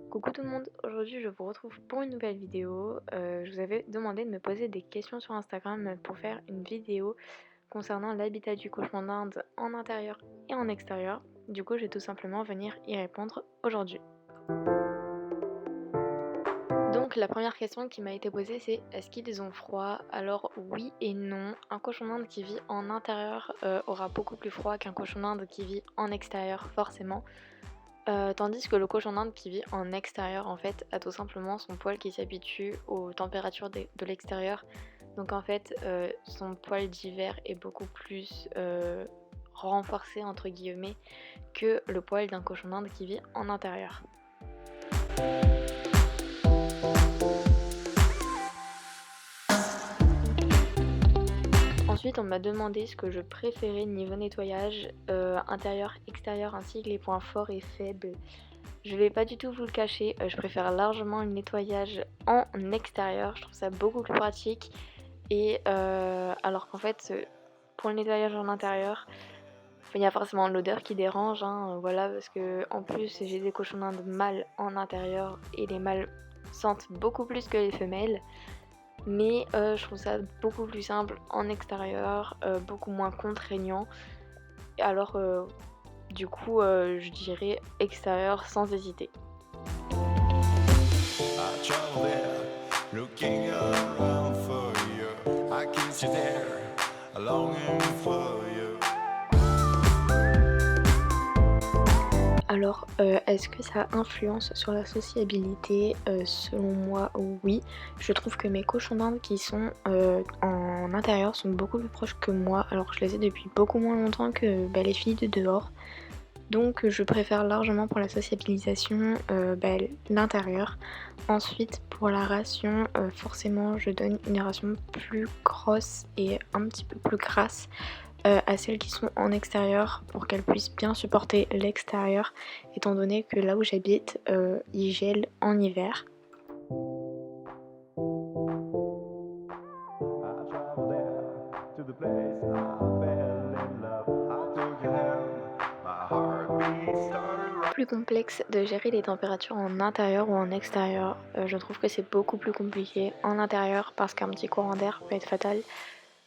Coucou tout le monde, aujourd'hui je vous retrouve pour une nouvelle vidéo. Je vous avais demandé de me poser des questions sur Instagram pour faire une vidéo concernant l'habitat du cochon d'Inde en intérieur et en extérieur. Du coup je vais tout simplement venir y répondre aujourd'hui. Donc la première question qui m'a été posée c'est est-ce qu'ils ont froid? Alors oui et non. Un cochon d'Inde qui vit en intérieur aura beaucoup plus froid qu'un cochon d'Inde qui vit en extérieur forcément. Tandis que le cochon d'Inde qui vit en extérieur, en fait, a tout simplement son poil qui s'habitue aux températures de l'extérieur. Donc en fait, son poil d'hiver est beaucoup plus, «renforcé» entre guillemets que le poil d'un cochon d'Inde qui vit en intérieur. Ensuite, on m'a demandé ce que je préférais niveau nettoyage, intérieur, extérieur, ainsi que les points forts et faibles. Je vais pas du tout vous le cacher, je préfère largement le nettoyage en extérieur, je trouve ça beaucoup plus pratique et alors qu'en fait, pour le nettoyage en intérieur, il y a forcément l'odeur qui dérange, hein, voilà, parce qu'en plus j'ai des cochons d'Inde mâles en intérieur et les mâles sentent beaucoup plus que les femelles. Mais je trouve ça beaucoup plus simple en extérieur, beaucoup moins contraignant. Alors, du coup, je dirais extérieur sans hésiter. I travel there, looking around for you. I kiss you there, longing for you. Alors, est-ce que ça influence sur la sociabilité? Selon moi, oui. Je trouve que mes cochons d'Inde qui sont, en intérieur sont beaucoup plus proches que moi, alors que je les ai depuis beaucoup moins longtemps que, bah, les filles de dehors. Donc je préfère largement pour la sociabilisation, l'intérieur. Ensuite pour la ration, forcément je donne une ration plus grosse et un petit peu plus grasse, à celles qui sont en extérieur pour qu'elles puissent bien supporter l'extérieur étant donné que là où j'habite, il gèle en hiver. I travel there to the place I fell in love. I took your hand, my heartbeat started right. Plus complexe de gérer les températures en intérieur ou en extérieur. Je trouve que c'est beaucoup plus compliqué en intérieur parce qu'un petit courant d'air peut être fatal.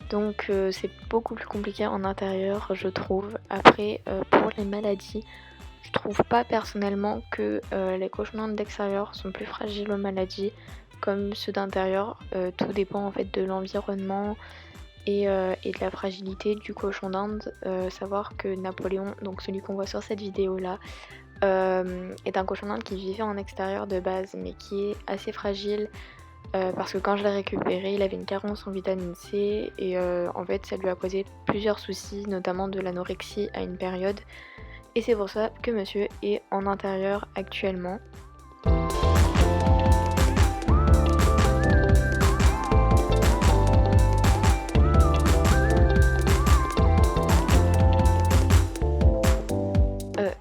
Donc c'est beaucoup plus compliqué en intérieur, je trouve. Après, pour les maladies, je trouve pas personnellement que les cochons d'Inde d'extérieur sont plus fragiles aux maladies comme ceux d'intérieur. Tout dépend en fait de l'environnement et de la fragilité du cochon d'Inde. Savoir que Napoléon, donc celui qu'on voit sur cette vidéo là, est un cochon d'Inde qui vivait en extérieur de base mais qui est assez fragile parce que quand je l'ai récupéré, il avait une carence en vitamine C et en fait ça lui a causé plusieurs soucis, notamment de l'anorexie à une période et c'est pour ça que monsieur est en intérieur actuellement.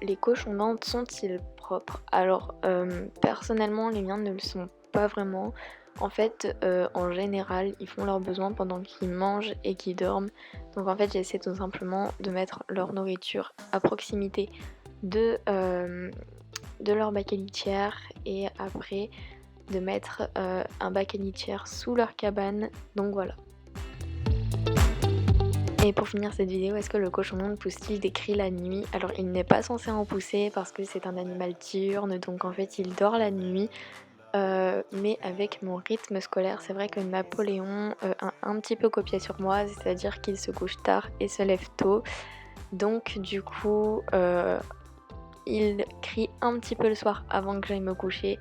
Les cochons d'Inde sont-ils propres? Alors, personnellement, les miens ne le sont pas vraiment. En fait, en général, ils font leurs besoins pendant qu'ils mangent et qu'ils dorment. Donc en fait, j'essaie tout simplement de mettre leur nourriture à proximité de, de leur bac à litière et après de mettre, un bac à litière sous leur cabane. Donc voilà. Et pour finir cette vidéo, est-ce que le cochon d'Inde pousse-t-il des cris la nuit? Alors il n'est pas censé en pousser parce que c'est un animal diurne, donc en fait il dort la nuit. Mais avec mon rythme scolaire, c'est vrai que Napoléon a un petit peu copié sur moi, c'est-à-dire qu'il se couche tard et se lève tôt. Donc du coup, il crie un petit peu le soir avant que j'aille me coucher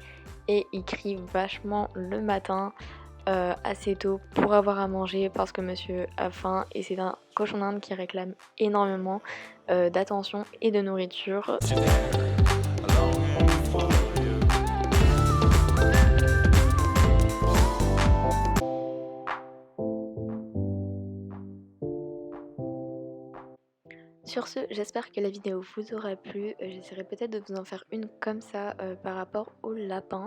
et il crie vachement le matin assez tôt pour avoir à manger parce que monsieur a faim et c'est un cochon d'Inde qui réclame énormément d'attention et de nourriture. You there, longing for you. Sur ce, j'espère que la vidéo vous aura plu. J'essaierai peut-être de vous en faire une comme ça par rapport au lapin.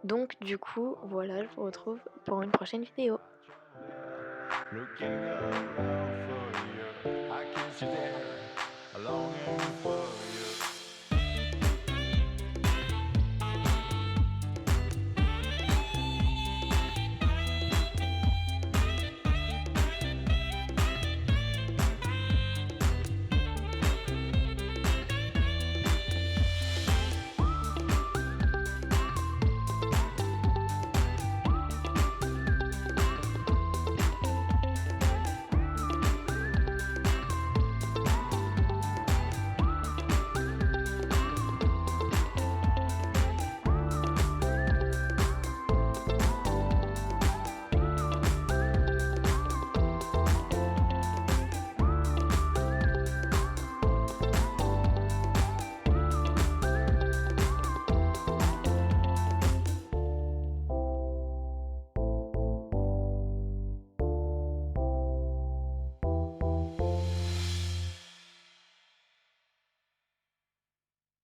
Donc du coup, voilà, je vous retrouve pour une prochaine vidéo. Looking around for you. I kiss you there, longing for